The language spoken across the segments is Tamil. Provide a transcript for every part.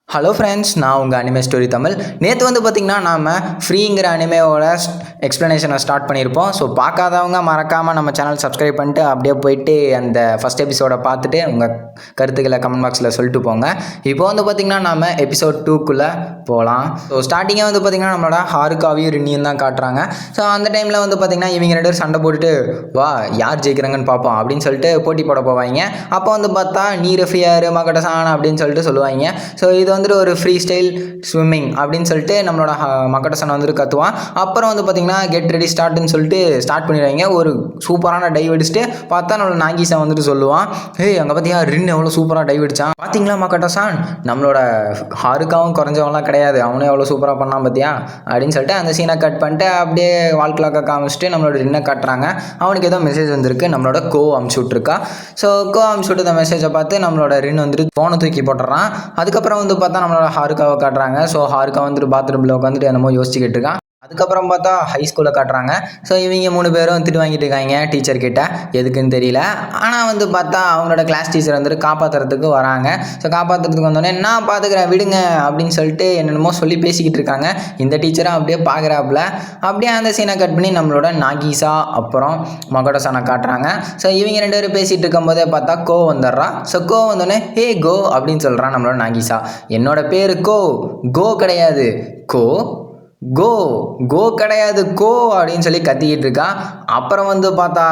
ஹலோ ஃப்ரெண்ட்ஸ், நான் உங்கள் அனிமே ஸ்டோரி தமிழ். நேற்று வந்து பார்த்திங்கன்னா நாம் ஃப்ரீங்கிற அனிமேவோட எக்ஸ்ப்ளனேஷனை ஸ்டார்ட் பண்ணியிருப்போம். ஸோ பார்க்காதவங்க மறக்காமல் நம்ம சேனல் சப்ஸ்கிரைப் பண்ணிட்டு அப்படியே போயிட்டு அந்த ஃபஸ்ட் எபிசோடை பார்த்துட்டு உங்கள் கருத்துக்களை கமெண்ட் பாக்ஸில் சொல்லிட்டு போங்க. இப்போ வந்து பார்த்திங்கன்னா நாம் எபிசோட் 2க்குள்ளே போகலாம். ஸோ ஸ்டார்டிங்கே வந்து பார்த்திங்கன்னா நம்மளோட ஹாருக்காவையும் ரின்னியும் தான் காட்டுறாங்க. ஸோ அந்த டைமில் வந்து பார்த்திங்கன்னா இவங்க 2 பேரும் சண்டை போட்டுட்டு வா யார் ஜெயிக்கிறாங்கன்னு பார்ப்போம் அப்படின்னு சொல்லிட்டு போட்டி போட போவாங்க. அப்போ வந்து பார்த்தா நீ ரெஃப்ரியாரு மகடசான் அப்படின்னு சொல்லிட்டு சொல்லுவாங்க. ஸோ இது வந்துட்டு ஒரு ஃப்ரீ ஸ்டைல் ஸ்விம்மிங் அப்படின்னு சொல்லிட்டு நம்மளோட மக்கடசன் வந்துட்டு கற்றுவான். அப்புறம் வந்து பார்த்திங்கன்னா கெட் ரெடி ஸ்டார்ட்னு சொல்லிட்டு ஸ்டார்ட் பண்ணிடுவாங்க. ஒரு சூப்பரான டைவ் அடிச்சுட்டு பார்த்தா நம்மளோட நாகிசா வந்துட்டு சொல்லுவான், ஏய் அங்கே பார்த்தியா ரின் எவ்வளோ சூப்பராக டைவ் அடித்தான் பார்த்தீங்களா மக்கடசான், நம்மளோட ஹாருக்காவும் குறைஞ்சவங்களாம் கிடையாது, அவனே எவ்வளோ சூப்பராக பண்ணான் பார்த்தியா அப்படின்னு சொல்லிட்டு அந்த சீனை கட் பண்ணிட்டு அப்படியே வாழ்க்கலாக்க காமிச்சிட்டு நம்மளோட ரின்னை காட்டுறாங்க. அவனுக்கு ஏதோ மெசேஜ் வந்திருக்கு, நம்மளோட கோ அமுச்சு விட்ருக்கா. ஸோ கோ அமுச்சு விட்டு இந்த மெசேஜை பார்த்து நம்மளோட ரின் வந்துட்டு ஃபோனை தூக்கி போட்டுறான். அதுக்கப்புறம் வந்து பார்த்தா நம்மளோட ஹாருக்காவை காட்டுறாங்க. ஸோ ஹாருக்கா வந்துட்டு பாத்ரூமில் உட்காந்துட்டு என்னமோ யோசிச்சுக்கிட்டு இருக்கான். அதுக்கப்புறம் பார்த்தா ஹை ஸ்கூலில் காட்டுறாங்க. ஸோ இவங்க 3 பேரும் திட்டு வாங்கிட்டு இருக்காங்க டீச்சர்கிட்ட, எதுக்குன்னு தெரியல. ஆனால் வந்து பார்த்தா அவங்களோட கிளாஸ் டீச்சர் வந்துட்டு காப்பாற்றுறதுக்கு வராங்க. ஸோ காப்பாற்றுறதுக்கு வந்தோடனே நான் பார்த்துக்கிறேன் விடுங்க அப்படின்னு சொல்லிட்டு என்னென்னமோ சொல்லி பேசிக்கிட்டு இருக்காங்க. இந்த டீச்சரும் அப்படியே பார்க்குறாப்புல. அப்படியே அந்த சீனை கட் பண்ணி நம்மளோட நாகிசா அப்புறம் மகடசானை காட்டுறாங்க. ஸோ இவங்க 2 பேரும் பேசிகிட்டு இருக்கும்போதே பார்த்தா கோ வந்துடுறா. ஸோ கோ வந்தோடனே ஹே கோ அப்படின்னு சொல்கிறான் நம்மளோட நாகிசா. என்னோட பேர் கோ கிடையாது, கோ கோ கோ கிடையாது கோ அப்படின்னு சொல்லி கத்திக்கிட்டு இருக்கா. அப்புறம் வந்து பார்த்தா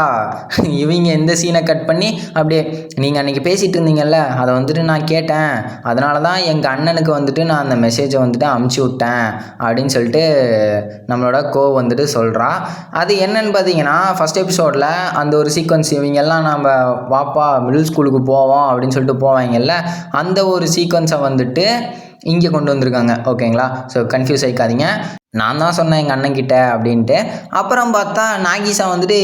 இவங்க இந்த சீனை கட் பண்ணி அப்படியே நீங்கள் அன்றைக்கி பேசிகிட்டு இருந்தீங்கல்ல அதை வந்துட்டு நான் கேட்டேன், அதனால தான் எங்கள் அண்ணனுக்கு வந்துட்டு நான் அந்த மெசேஜை வந்துட்டு அமுச்சு விட்டேன் அப்படின்னு சொல்லிட்டு நம்மளோட கோ வந்துட்டு சொல்கிறா. அது என்னன்னு பார்த்தீங்கன்னா ஃபஸ்ட் எபிசோடில் அந்த ஒரு சீக்வன்ஸ் இவங்கெல்லாம் நம்ம வாப்பா மிடில் ஸ்கூலுக்கு போவோம் அப்படின்னு சொல்லிட்டு போவாங்கல்ல, அந்த ஒரு சீக்வன்ஸை வந்துட்டு இங்கே கொண்டு வந்திருக்காங்க. ஓகேங்களா? ஸோ கன்ஃபியூஸ் ஆகிக்காதீங்க, நான் தான் சொன்னேன் எங்கள் அண்ணன்கிட்ட அப்படின்ட்டு. அப்புறம் பார்த்தா நாகிசா வந்துட்டு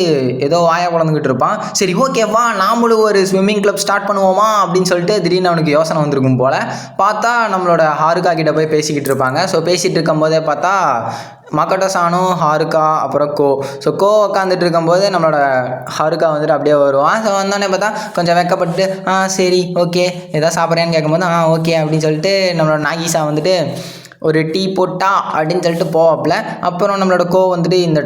ஏதோ வாயை குழந்துக்கிட்டு இருப்பான். சரி ஓகேவா நாமளும் ஒரு ஸ்விம்மிங் கிளப் ஸ்டார்ட் பண்ணுவோமா அப்படின்னு சொல்லிட்டு திடீர்னு அவனுக்கு யோசனை வந்திருக்கும் போல். பார்த்தா நம்மளோட ஹாருக்கா கிட்ட போய் பேசிக்கிட்டு இருப்பாங்க. ஸோ பேசிகிட்டு இருக்கும்போதே பார்த்தா மக்கடசானும் ஹாருக்கா அப்புறம் கோ உட்காந்துட்டு இருக்கும்போது நம்மளோட ஹாருக்கா வந்துட்டு அப்படியே வருவான். ஸோ வந்தோடனே பார்த்தா கொஞ்சம் வெக்கப்பட்டு சரி ஓகே எதாவது சாப்பிட்றேன்னு கேட்கும்போது ஓகே அப்படின்னு சொல்லிட்டு நம்மளோட நாகிசா வந்துட்டு ஒரு டீ போட்டா அப்படின்னு சொல்லிட்டு போவாப்பில். அப்புறம் நம்மளோட கோ வந்துட்டு இந்த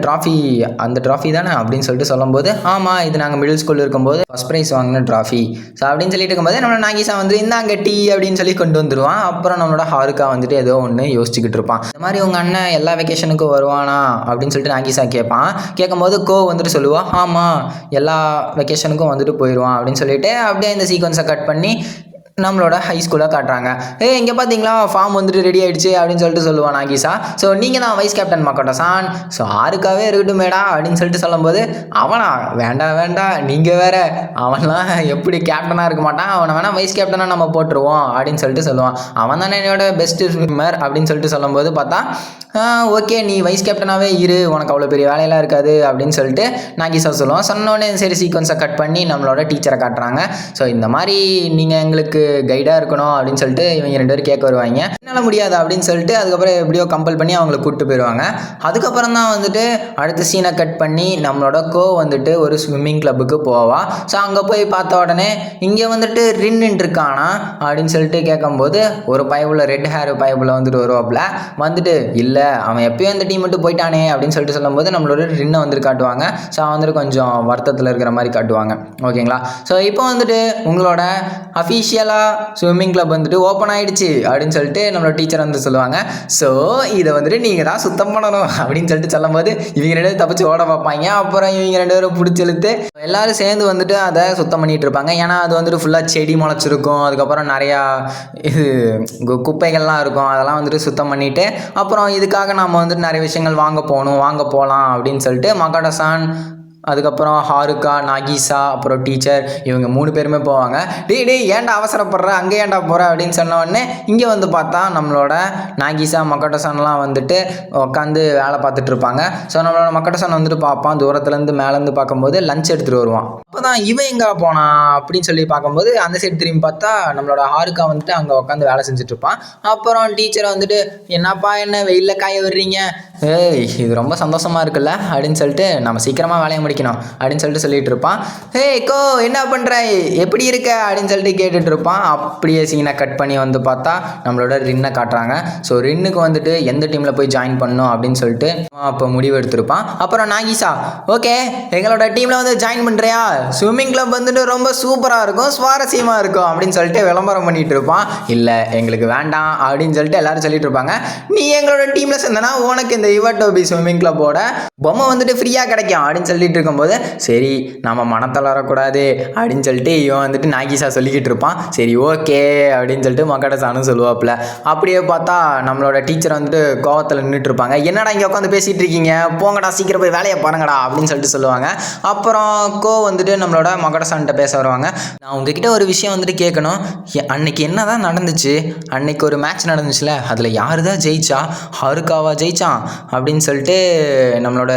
அந்த ட்ராஃபி தானே அப்படின்னு சொல்லிட்டு சொல்லும்போது ஆமாம் இது நாங்கள் மிடில் ஸ்கூலில் இருக்கும்போது ஃபஸ்ட் ப்ரைஸ் வாங்கின ட்ராஃபி ஸோ அப்படின்னு சொல்லிட்டு இருக்கும்போது நம்மளோட நாகிசா வந்துட்டு இந்தாங்க டீ அப்படின்னு சொல்லி கொண்டு வந்துடுவான். அப்புறம் நம்மளோட ஹாருக்கா வந்துட்டு ஏதோ ஒன்று யோசிச்சுக்கிட்டு இருப்பான். இந்த மாதிரி உங்கள் அண்ணன் எல்லா வெக்கேஷனுக்கும் வருவானா அப்படின்னு சொல்லிட்டு நாகிசா கேட்பான். கேட்கும்போது கோ வந்துட்டு சொல்லுவான் ஆமாம் எல்லா வெக்கேஷனுக்கும் வந்துட்டு போயிடுவான் அப்படின்னு சொல்லிட்டு அப்படியே இந்த சீக்வன்ஸை கட் பண்ணி நம்மளோட ஹை ஸ்கூலாக காட்டுறாங்க. இங்கே பார்த்தீங்களா ஃபார்ம் வந்துட்டு ரெடி ஆகிடுச்சு அப்படின்னு சொல்லிட்டு சொல்லுவான் நாகிசா. ஸோ நீங்கள் தான் வைஸ் கேப்டன் மக்கடசான், ஸோ ஆருக்காவே இருக்கட்டும் மேடா அப்படின்னு சொல்லிட்டு சொல்லும்போது அவனா வேண்டாம் நீங்கள் வேற, அவன்லாம் எப்படி கேப்டனாக இருக்க மாட்டான், அவனை வேணால் வைஸ் கேப்டனாக நம்ம போட்டுருவோம் அப்படின்னு சொல்லிட்டு சொல்லுவான். அவன் தானே என்னோட பெஸ்ட்டு ஸ்விம்மர் அப்படின்னு சொல்லிட்டு சொல்லும்போது பார்த்தா ஓகே நீ வைஸ் கேப்டனாகவே இரு, உனக்கு அவ்வளோ பெரிய வேலையெல்லாம் இருக்காது அப்படின்னு சொல்லிட்டு நாகிசா சொல்லுவான். சொன்னோடனே சரி சீக்வன்ஸை கட் பண்ணி நம்மளோட டீச்சரை காட்டுறாங்க. ஸோ இந்த மாதிரி நீங்கள் எங்களுக்கு கைடாக இருக்கணும் அப்படின்னு சொல்லிட்டு இவங்க 2 பேரும் கேட்க வருவாங்க. என்னால் முடியாது அப்படின்னு சொல்லிட்டு அதுக்கப்புறம் எப்படியோ கம்பல் பண்ணி அவங்கள கூப்பிட்டு போயிடுவாங்க. அதுக்கப்புறம் தான் வந்துட்டு அடுத்த சீனை கட் பண்ணி நம்மளோட கோ வந்துட்டு ஒரு ஸ்விம்மிங் கிளப்புக்கு போவா. ஸோ அங்கே போய் பார்த்த உடனே இங்கே வந்துட்டு ரின்னு இருக்கானா அப்படின்னு சொல்லிட்டு கேட்கும்போது ஒரு பயபுள்ள ரெட் ஹேர் பயபுள்ள வந்துட்டு வருவாப்புல. வந்துட்டு இல்லை அவன் எப்பயும் அந்த டீம் மட்டும் போயிட்டானே அப்படின்னு சொல்லிட்டு சொல்லும்போது நம்மளோட ரின்னை வந்துட்டு காட்டுவாங்க. ஸோ வந்துட்டு கொஞ்சம் வருத்தத்தில் இருக்கிற மாதிரி காட்டுவாங்க. ஓகேங்களா? ஸோ இப்போ வந்துட்டு உங்களோட அஃபீஷியலாக ஸ்விம்மிங் கிளப் வந்துட்டு ஓப்பன் ஆகிடுச்சு அப்படின்னு சொல்லிட்டு நம்மளோட டீச்சர் வந்து சொல்லுவாங்க. ஸோ இதை வந்துட்டு நீங்கள் தான் சுத்தம் பண்ணணும் அப்படின்னு சொல்லிட்டு சொல்லும்போது இவங்க 2 பேரும் தப்பிச்சு ஓட பார்ப்பாங்க. அப்புறம் இவங்க 2 பேரும் பிடிச்செழுத்து எல்லோரும் சேர்ந்து வந்துட்டு அதை சுத்தம் பண்ணிகிட்டு இருப்பாங்க. ஏன்னா அது வந்துட்டு ஃபுல்லாக செடி முளைச்சிருக்கும், அதுக்கப்புறம் நிறையா இது குப்பைகள்லாம் இருக்கும், அதெல்லாம் வந்துட்டு சுத்தம் பண்ணிவிட்டு அப்புறம் இதுக்காக நம்ம வந்துட்டு நிறைய விஷயங்கள் வாங்க போகலாம் அப்படின்னு சொல்லிட்டு மக்கடசான் அதுக்கப்புறம் ஹாருக்கா நாகிசா அப்புறம் டீச்சர் இவங்க 3 பேருமே போவாங்க. டேய் ஏன்டா அவசரப்படுற, அங்கே ஏன்டா போகிற அப்படின்னு சொன்ன உடனே இங்கே வந்து பார்த்தா நம்மளோட நாகிசா மக்கடசான்லாம் வந்துட்டு உட்காந்து வேலை பார்த்துட்டு இருப்பாங்க. ஸோ நம்மளோட மக்கடசான் வந்துட்டு பார்ப்பான், தூரத்துலேருந்து மேலேருந்து பார்க்கும்போது லஞ்ச் எடுத்துகிட்டு வருவான். அப்போ தான் இவன் எங்கே போனான் அப்படின்னு சொல்லி பார்க்கும்போது அந்த சைடு திரும்பி பார்த்தா நம்மளோட ஹாருக்கா வந்துட்டு அங்கே உட்காந்து வேலை செஞ்சுட்டு இருப்பான். அப்புறம் டீச்சரை வந்துட்டு என்ன வெயிலில் காய விடுறீங்க, இது ரொம்ப சந்தோஷமாக இருக்குல்ல அப்படின்னு சொல்லிட்டு நம்ம சீக்கிரமாக வேலையை முடிக்கணும் அப்படின்னு சொல்லிட்டு சொல்லிட்டு இருப்பான். ஹே கோ என்ன பண்ணுற, எப்படி இருக்க அப்படின்னு சொல்லிட்டு கேட்டுட்டு இருப்பான். அப்படியே சீனை கட் பண்ணி வந்து பார்த்தா நம்மளோட ரின்னை காட்டுறாங்க. ஸோ ரின்னுக்கு வந்துட்டு எந்த டீமில் போய் ஜாயின் பண்ணணும் அப்படின்னு சொல்லிட்டு அப்போ முடிவு எடுத்திருப்பான். அப்புறம் நாகிசா, ஓகே எங்களோட டீமில் வந்து ஜாயின் பண்ணுறியா, ஸ்விம்மிங் கிளப் வந்துட்டு ரொம்ப சூப்பராக இருக்கும், சுவாரஸ்யமாக இருக்கும் அப்படின்னு சொல்லிட்டு விளம்பரம் பண்ணிட்டு இருப்பான். இல்லை எங்களுக்கு வேண்டாம் அப்படின்னு சொல்லிட்டு எல்லாரும் சொல்லிட்டு இருப்பாங்க. நீ எங்களோட டீமில் சேர்ந்தனா உனக்கு இந்த இவட்டோபி ஸ்விம்மிங் கிளப்போட பொம்மை வந்துட்டு ஃப்ரீயாக கிடைக்கும் அப்படின்னு சொல்லிட்டு இருக்கும்போது, சரி நம்ம மனத்தளரக்கூடாது அப்படின்னு சொல்லிட்டு இவன் வந்துட்டு நாகிசா சொல்லிக்கிட்டு இருப்பான். சரி ஓகே அப்படின்னு சொல்லிட்டு மக்கடசானும் சொல்லுவாப்புல. அப்படியே பார்த்தா நம்மளோட டீச்சர் வந்துட்டு கோவத்தில் நின்றுட்டு இருப்பாங்க. என்னடா இங்கே உட்காந்து பேசிகிட்டு இருக்கீங்க, போங்கடா சீக்கிரம் போய் வேலையை பாருங்கடா அப்படின்னு சொல்லிட்டு சொல்லுவாங்க. அப்புறம் கோ வந்துட்டு நம்மளோட மக்கடசான்கிட்ட பேச வருவாங்க. நான் உங்ககிட்ட ஒரு விஷயம் வந்துட்டு கேட்கணும், அன்னைக்கு என்ன தான் நடந்துச்சு, அன்னைக்கு ஒரு மேட்ச் நடந்துச்சுல, அதில் யார் தான் ஜெயிச்சா, ஹாருக்காவா ஜெயிச்சான் அப்படின்னு சொல்லிட்டு நம்மளோட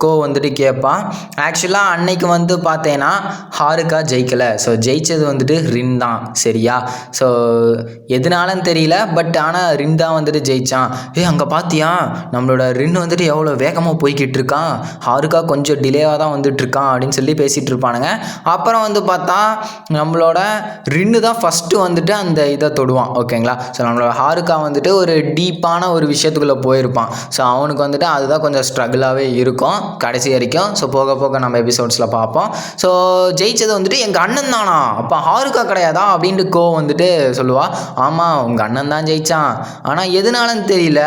கோ வந்துட்டு கேட்பான். ஆக்சுவலாக அன்னைக்கு வந்து பார்த்தேன்னா ஹாருக்கா ஜெயிக்கலை, ஸோ ஜெயிச்சது வந்துட்டு ரின் தான், சரியா? ஸோ எதுனாலும் தெரியல, பட் ஆனால் ரின் தான் வந்துட்டு ஜெயிச்சான். அங்கே பார்த்தியா நம்மளோட ரின் வந்துட்டு எவ்வளோ வேகமாக போய்கிட்டு இருக்கான், ஹாருக்கா கொஞ்சம் டிலேவாக தான் வந்துட்டு இருக்கான் அப்படின்னு சொல்லி பேசிகிட்டு இருப்பானுங்க. அப்புறம் வந்து பார்த்தா நம்மளோட ரின்னு தான் ஃபஸ்ட்டு வந்துட்டு அந்த இதை தொடுவான், ஓகேங்களா? ஸோ நம்மளோட ஹாருக்கா வந்துட்டு ஒரு டீப்பான ஒரு விஷயத்துக்குள்ளே போயிருப்பான். ஸோ அவனுக்கு வந்துட்டு அதுதான் கொஞ்சம் ஸ்ட்ரகிளாகவே இருக்கும் கடைசி வரைக்கும். ஸோ போக போக நம்ம எபிசோட்ஸில் பார்ப்போம். ஸோ ஜெயிச்சது வந்துட்டு எங்கள் அண்ணன் தானா, அப்போ ஹாருக்கா கிடையாதா அப்படின்ட்டு கோ வந்துட்டு சொல்லுவா. ஆமாம் உங்கள் அண்ணன் தான் ஜெயிச்சான், ஆனால் எதுனாலும் தெரியல,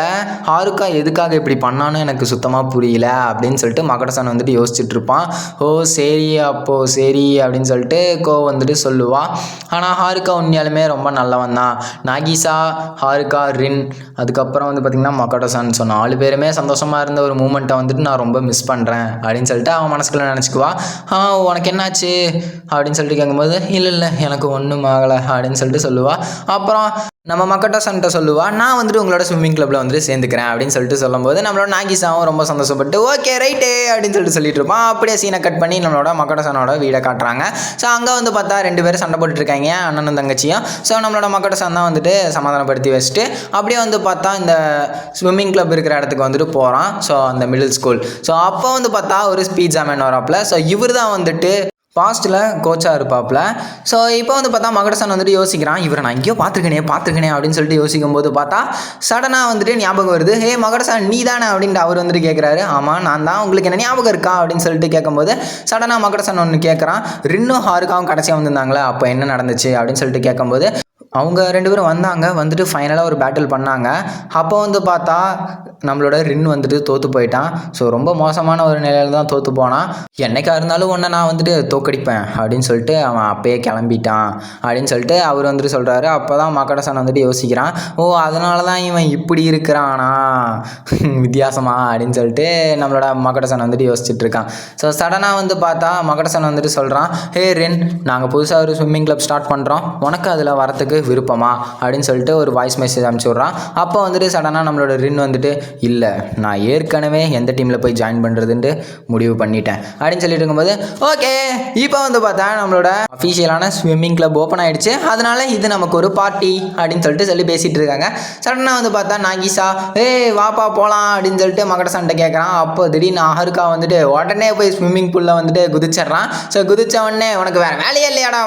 ஹாருக்கா எதுக்காக இப்படி பண்ணான்னு எனக்கு சுத்தமாக புரியல அப்படின்னு சொல்லிட்டு மக்கடசான் வந்துட்டு யோசிச்சுட்டு இருப்பான். ஓ சரி அப்போது சரி அப்படின்னு சொல்லிட்டு கோ வந்துட்டு சொல்லுவா. ஆனால் ஹாருக்கா உண்மையாலுமே ரொம்ப நல்லவன் தான். நாகிசா, ஹாருக்கா, ரின், அதுக்கப்புறம் வந்து பார்த்திங்கன்னா மக்கடசான், ஸோ 4 பேருமே சந்தோஷமாக இருந்த ஒரு மூமெண்ட்டை வந்துட்டு நான் ரொம்ப மிஸ் பண்ணுறேன் அப்படின்னு சொல்லிட்டு அவன் மனசுக்குள்ளே நினச்சிக்குவா. உனக்கு என்னாச்சு அப்படின்னு சொல்லிட்டு கேட்கும்போது, இல்லை எனக்கு ஒன்றும் ஆகலை அப்படின்னு சொல்லிட்டு சொல்லுவா. அப்புறம் நம்ம மக்கடசான்கிட்ட சொல்லுவா, நான் வந்துட்டு உங்களோட ஸ்விம்மிங் கிளப்பில் வந்துட்டு சேர்ந்துக்கிறேன் அப்படின்னு சொல்லிட்டு சொல்லும்போது நம்மளோட நாகிசாவும் ரொம்ப சந்தோஷப்பட்டு ஓகே ரைட்டே அப்படின்னு சொல்லிட்டு இருப்பான். அப்படியே சீனை கட் பண்ணி நம்மளோட மக்கடசானோட வீடை காட்டுறாங்க. ஸோ அங்கே வந்து பார்த்தா 2 பேரும் சண்டை போட்டுருக்காங்க, அண்ணனும் தங்கச்சியும். ஸோ நம்மளோட மக்கடசான் தான் வந்துட்டு சமாதானப்படுத்தி வச்சுட்டு அப்படியே வந்து பார்த்தா இந்த ஸ்விம்மிங் கிளப் இருக்கிற இடத்துக்கு வந்துட்டு போகிறான். ஸோ அந்த மிடில் ஸ்கூல். ஸோ அப்போ வந்து பார்த்தா ஒரு ஸ்பீட்ஸா மேன் வராப்புல. ஸோ இவர் தான் வந்துட்டு பாஸ்ட்டில் கோச்சாக இருப்பாப்புல. ஸோ இப்போ வந்து பார்த்தா மக்கடசான் வந்துட்டு யோசிக்கிறான், இவரை நான் எங்கேயோ பார்த்துருக்கேனே அப்படின்னு சொல்லிட்டு யோசிக்கும் போது பார்த்தா சடனாக வந்துட்டு ஞாபகம் வருது. ஹே மக்கடசான் நீ தானே அப்படின்ட்டு அவர் வந்துட்டு கேட்குறாரு. ஆமாம் நான் தான், உங்களுக்கு என்ன ஞாபகம் இருக்கா அப்படின்னு சொல்லிட்டு கேட்கும்போது சடனாக மக்கடசான் ஒன்று கேட்குறான், ரின்னும் ஹாருக்காவும் கடைசியாக வந்திருந்தாங்களே அப்போ என்ன நடந்துச்சு அப்படின்னு சொல்லிட்டு கேட்கும்போது அவங்க 2 பேரும் வந்தாங்க, வந்துட்டு ஃபைனலாக ஒரு பேட்டில் பண்ணாங்க. அப்போ வந்து பார்த்தா நம்மளோட ரின் வந்துட்டு தோற்று போயிட்டான். ஸோ ரொம்ப மோசமான ஒரு நிலையில் தான் தோற்று போனான். என்னைக்காக இருந்தாலும் ஒன்றை நான் வந்துட்டு தோக்கடிப்பேன் அப்படின்னு சொல்லிட்டு அவன் அப்பயே கிளம்பிட்டான் அப்படின்னு சொல்லிட்டு அவர் வந்துட்டு சொல்கிறாரு. அப்போ தான் மக்கடசான் வந்துட்டு யோசிக்கிறான், ஓ அதனால தான் இவன் இப்படி இருக்கிறானா வித்தியாசமா அப்படின்னு சொல்லிட்டு நம்மளோட மக்கடசான் வந்துட்டு யோசிச்சுட்டு இருக்கான். ஸோ சடனாக வந்து பார்த்தா மக்கடசான் வந்துட்டு சொல்கிறான், ஹே ரின் நாங்கள் புதுசாக ஒரு ஸ்விம்மிங் கிளப் ஸ்டார்ட் பண்ணுறோம், உனக்கு அதில் வரத்துக்கு விருப்பமா அப்படின்னு சொல்லிட்டு ஒரு வாய்ஸ் மெசேஜ் அனுப்பிச்சி விட்றான். அப்போ வந்துட்டு சடனாக நம்மளோட ரின் வந்துட்டு இல்லை நான் ஏற்கனவே எந்த டீமில் போய் ஜாயின் பண்ணுறதுன்ட்டு முடிவு பண்ணிட்டேன் அப்படின்னு சொல்லிட்டு இருக்கும்போது ஓகே இப்போ வந்து பார்த்தா நம்மளோட அஃபீஷியலான ஸ்விம்மிங் கிளப் ஓப்பன் ஆகிடுச்சு, அதனால இது நமக்கு ஒரு பார்ட்டி அப்படின்னு சொல்லிட்டு சொல்லி பேசிகிட்டு இருக்காங்க. சடனாக வந்து பார்த்தா நாகிசா வாப்பா போகலாம் அப்படின்னு சொல்லிட்டு மக்கடசான்கிட்ட கேட்குறான். அப்போ திடீர்னு ஹாருக்கா வந்துட்டு உடனே போய் ஸ்விம்மிங் பூலில் வந்துட்டு குதிச்சிட்றான். ஸோ குதிச்ச உடனே உனக்கு வேறு வேலையே இல்லையாடா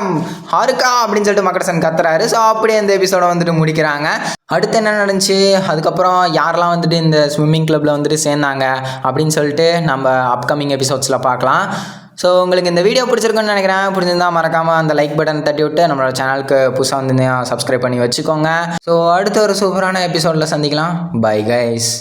ஹாருக்கா அப்படின்னு சொல்லிட்டு மக்கடசான் கத்துறாரு. ஸோ அப்படியே இந்த எபிசோட வந்துட்டு முடிக்கிறாங்க. அடுத்து என்ன நடந்துச்சு, அதுக்கப்புறம் யாரெல்லாம் வந்துட்டு இந்த ஸ்விம்மிங் கிளப்பில் வந்துட்டு சேர்ந்தாங்க அப்படின்னு சொல்லிட்டு நம்ம அப்கமிங் எபிசோட்ஸில் பார்க்கலாம். ஸோ உங்களுக்கு இந்த வீடியோ பிடிச்சிருக்குன்னு நினைக்கிறேன். பிடிச்சிருந்தா மறக்காமல் அந்த லைக் பட்டன் தட்டி விட்டு நம்மளோட சேனலுக்கு புதுசாக வந்து சப்ஸ்கிரைப் பண்ணி வச்சுக்கோங்க. ஸோ அடுத்த ஒரு சூப்பரான எபிசோடில் சந்திக்கலாம். Bye guys.